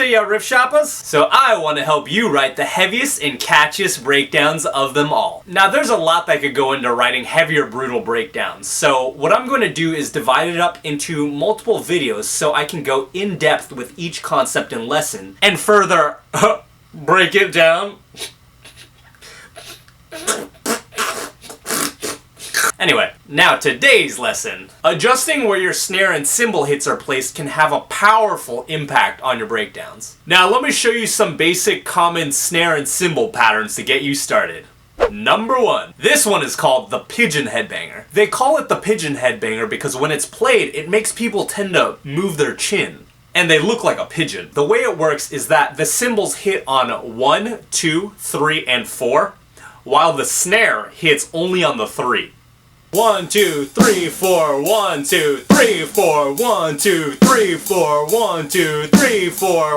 ya Riffshoppers? So I want to help you write the heaviest and catchiest breakdowns of them all. Now there's a lot that could go into writing heavier brutal breakdowns, so what I'm going to do is divide it up into multiple videos so I can go in depth with each concept and lesson, and further break it down. Anyway, now today's lesson. Adjusting where your snare and cymbal hits are placed can have a powerful impact on your breakdowns. Now let me show you some basic common snare and cymbal patterns to get you started. Number 1. This one is called the pigeon headbanger. They call it the pigeon headbanger because when it's played, it makes people tend to move their chin, and they look like a pigeon. The way it works is that the cymbals hit on 1, 2, 3, and 4, while the snare hits only on the 3. 1, 2, 3, 4, 1, 2, 3, 4, 1, 2, 3, 4, 1, 2, 3, 4.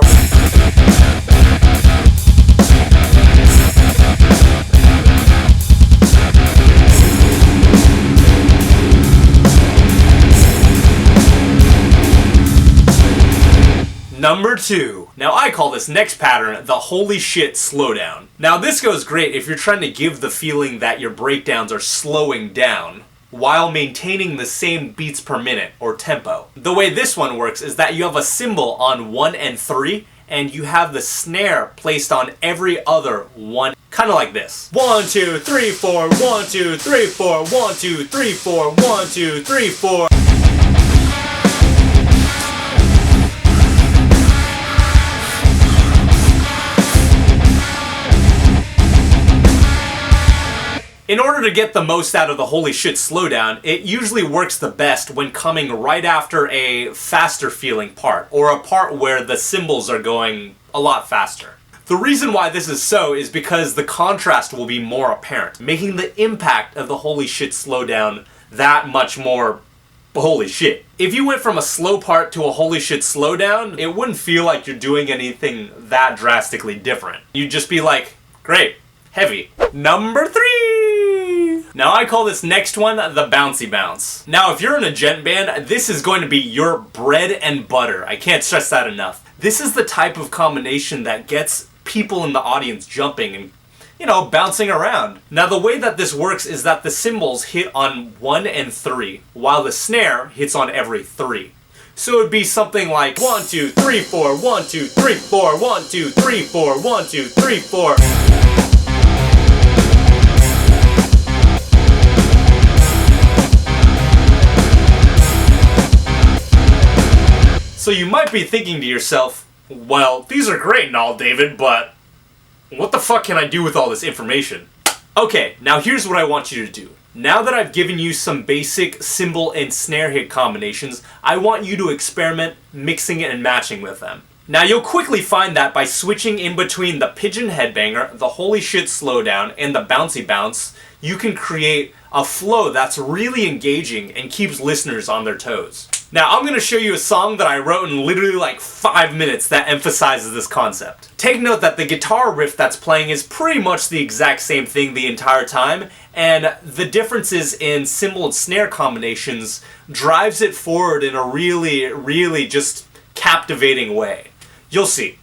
Number 2. Now I call this next pattern the holy shit slowdown. Now this goes great if you're trying to give the feeling that your breakdowns are slowing down while maintaining the same beats per minute or tempo. The way this one works is that you have a cymbal on 1 and 3 and you have the snare placed on every other one, kind of like this. 1, 2, 3, 4, 1, 2, 3, 4, 1, 2, 3, 4, 1, 2, 3, 4. In order to get the most out of the holy shit slowdown, it usually works the best when coming right after a faster feeling part, or a part where the cymbals are going a lot faster. The reason why this is so is because the contrast will be more apparent, making the impact of the holy shit slowdown that much more holy shit. If you went from a slow part to a holy shit slowdown, it wouldn't feel like you're doing anything that drastically different. You'd just be like, great, heavy. Number 3! Now I call this next one the bouncy bounce. Now if you're in a gent band, this is going to be your bread and butter. I can't stress that enough. This is the type of combination that gets people in the audience jumping and, you know, bouncing around. Now the way that this works is that the cymbals hit on 1 and 3, while the snare hits on every 3. So it'd be something like 1, 2, 3, 4, 1, 2, 3, 4, 1, 2, 3, 4, 1, 2, 3, 4. So you might be thinking to yourself, well, these are great and all, David, but what the fuck can I do with all this information? Okay, now here's what I want you to do. Now that I've given you some basic cymbal and snare hit combinations, I want you to experiment mixing and matching with them. Now you'll quickly find that by switching in between the pigeon headbanger, the holy shit slowdown, and the bouncy bounce, you can create a flow that's really engaging and keeps listeners on their toes. Now I'm going to show you a song that I wrote in literally like 5 minutes that emphasizes this concept. Take note that the guitar riff that's playing is pretty much the exact same thing the entire time, and the differences in cymbal and snare combinations drives it forward in a really just captivating way. You'll see.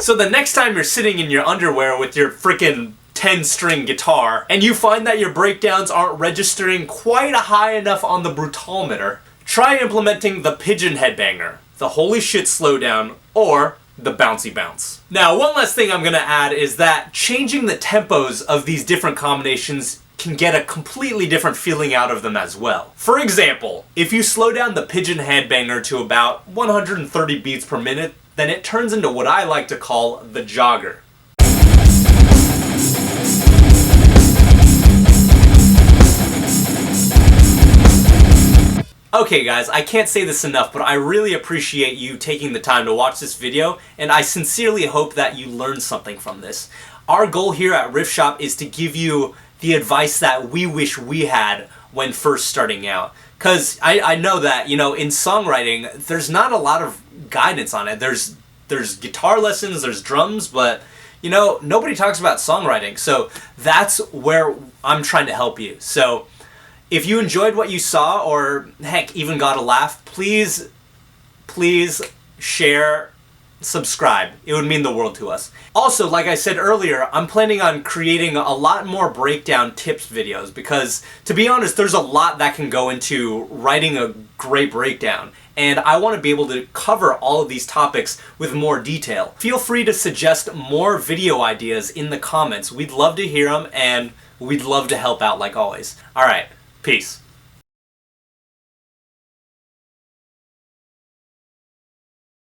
So the next time you're sitting in your underwear with your frickin' 10-string guitar, and you find that your breakdowns aren't registering quite high enough on the brutalmeter, try implementing the pigeon headbanger, the holy shit slowdown, or the bouncy bounce. Now, one last thing I'm gonna add is that changing the tempos of these different combinations can get a completely different feeling out of them as well. For example, if you slow down the pigeon headbanger to about 130 beats per minute, then it turns into what I like to call the jogger. Okay guys, I can't say this enough, but I really appreciate you taking the time to watch this video, and I sincerely hope that you learned something from this. Our goal here at Riffshop is to give you the advice that we wish we had when first starting out. Because I know that, you know, in songwriting, there's not a lot of guidance on it. There's guitar lessons, there's drums, but, you know, nobody talks about songwriting. So that's where I'm trying to help you. So if you enjoyed what you saw, or heck, even got a laugh, please share, subscribe. It would mean the world to us. Also, like I said earlier, I'm planning on creating a lot more breakdown tips videos because, to be honest, there's a lot that can go into writing a great breakdown, and I want to be able to cover all of these topics with more detail. Feel free to suggest more video ideas in the comments. We'd love to hear them, and we'd love to help out like always. Alright, peace.